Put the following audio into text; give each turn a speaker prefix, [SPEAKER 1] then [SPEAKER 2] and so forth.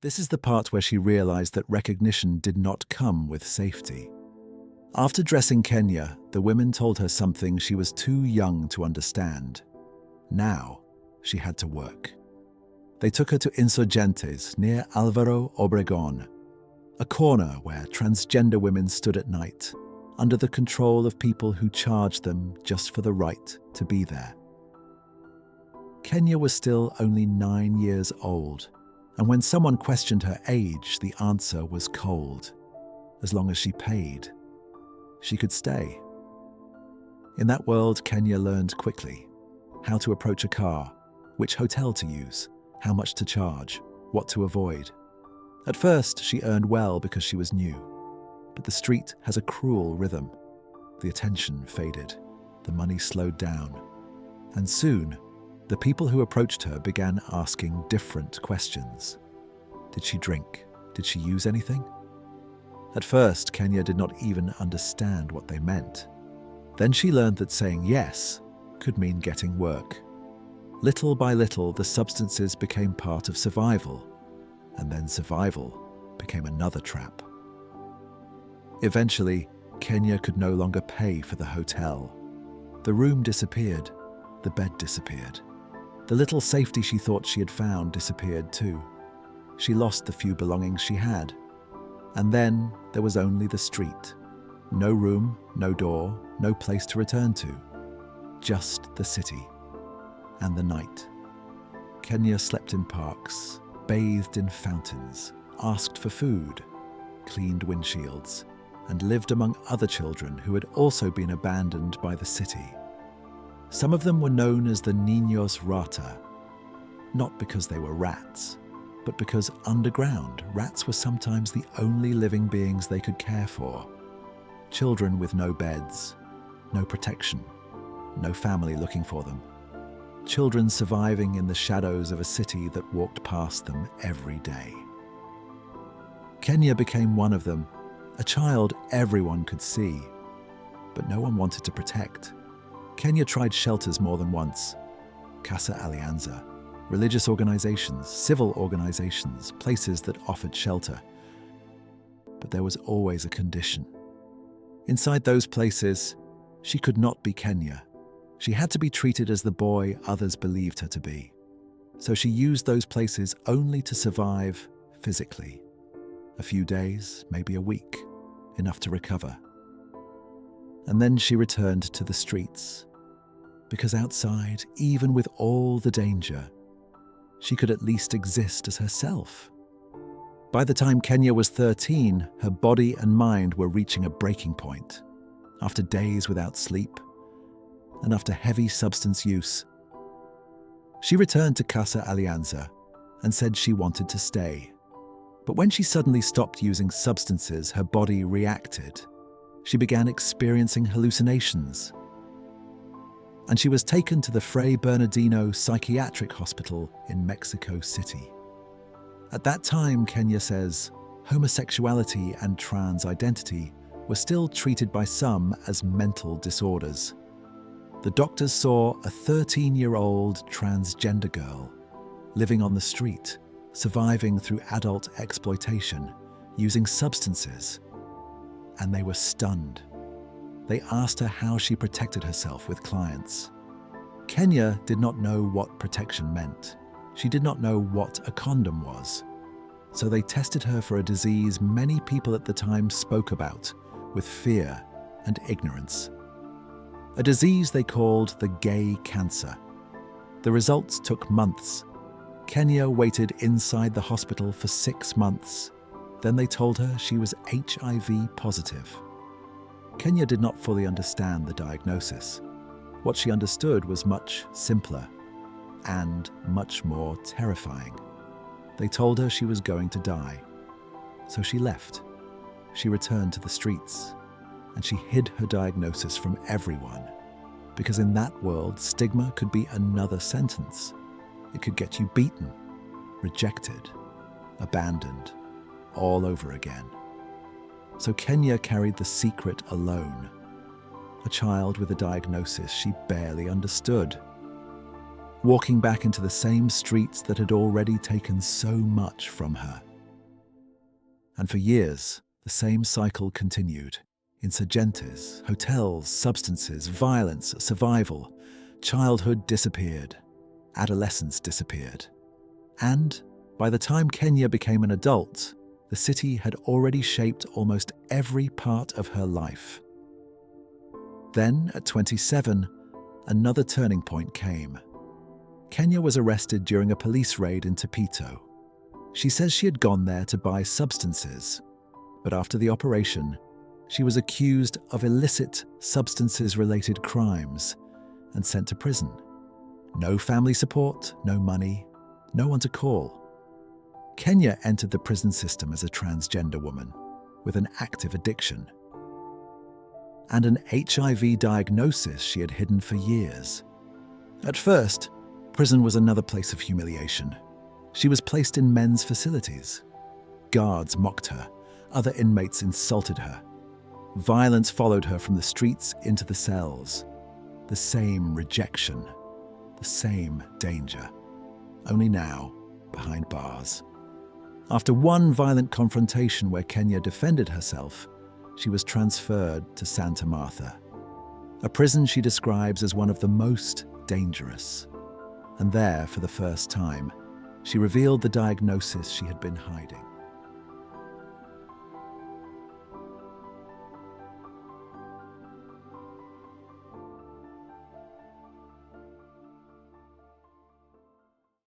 [SPEAKER 1] This is the part where she realized that recognition did not come with safety. After dressing Kenya, the women told her something she was too young to understand. Now, she had to work. They took her to Insurgentes near Álvaro Obregón, a corner where transgender women stood at night, under the control of people who charged them just for the right to be there. Kenya was still only 9 years old, and when someone questioned her age, the answer was cold. As long as she paid, she could stay. In that world, Kenya learned quickly how to approach a car, which hotel to use, how much to charge, what to avoid. At first, she earned well because she was new, but the street has a cruel rhythm. The attention faded, the money slowed down, and soon, the people who approached her began asking different questions. Did she drink? Did she use anything? At first, Kenya did not even understand what they meant. Then she learned that saying yes could mean getting work. Little by little, the substances became part of survival, and then survival became another trap. Eventually, Kenya could no longer pay for the hotel. The room disappeared, the bed disappeared. The little safety she thought she had found disappeared too. She lost the few belongings she had. And then there was only the street. No room, no door, no place to return to. Just the city. And the night. Kenya slept in parks, bathed in fountains, asked for food, cleaned windshields, and lived among other children who had also been abandoned by the city. Some of them were known as the Niños Rata, not because they were rats, but because underground, rats were sometimes the only living beings they could care for. Children with no beds, no protection, no family looking for them. Children surviving in the shadows of a city that walked past them every day. Kenya became one of them, a child everyone could see, but no one wanted to protect. Kenya tried shelters more than once. Casa Alianza, religious organizations, civil organizations, places that offered shelter. But there was always a condition. Inside those places, she could not be Kenya. She had to be treated as the boy others believed her to be. So she used those places only to survive physically. A few days, maybe a week, enough to recover. And then she returned to the streets. Because outside, even with all the danger, she could at least exist as herself. By the time Kenya was 13, her body and mind were reaching a breaking point. After days without sleep, and after heavy substance use, she returned to Casa Alianza and said she wanted to stay. But when she suddenly stopped using substances, her body reacted. She began experiencing hallucinations. And she was taken to the Fray Bernardino psychiatric hospital in Mexico City. At that time, Kenya says, homosexuality and trans identity were still treated by some as mental disorders. The doctors saw a 13-year-old transgender girl living on the street, surviving through adult exploitation, using substances, and they were stunned. They asked her how she protected herself with clients. Kenya did not know what protection meant. She did not know what a condom was. So they tested her for a disease many people at the time spoke about with fear and ignorance. A disease they called the gay cancer. The results took months. Kenya waited inside the hospital for 6 months. Then they told her she was HIV positive. Kenya did not fully understand the diagnosis. What she understood was much simpler and much more terrifying. They told her she was going to die. So she left. She returned to the streets, and she hid her diagnosis from everyone. Because in that world, stigma could be another sentence. It could get you beaten, rejected, abandoned, all over again. So Kenya carried the secret alone. A child with a diagnosis she barely understood. Walking back into the same streets that had already taken so much from her. And for years, the same cycle continued. Insurgentes, hotels, substances, violence, survival. Childhood disappeared. Adolescence disappeared. And by the time Kenya became an adult, the city had already shaped almost every part of her life. Then, at 27, another turning point came. Kenya was arrested during a police raid in Tepito. She says she had gone there to buy substances, but after the operation, she was accused of illicit substances-related crimes and sent to prison. No family support, no money, no one to call. Kenya entered the prison system as a transgender woman with an active addiction and an HIV diagnosis she had hidden for years. At first, prison was another place of humiliation. She was placed in men's facilities. Guards mocked her. Other inmates insulted her. Violence followed her from the streets into the cells. The same rejection, the same danger. Only now, behind bars. After one violent confrontation where Kenya defended herself, she was transferred to Santa Martha, a prison she describes as one of the most dangerous. And there, for the first time, she revealed the diagnosis she had been hiding.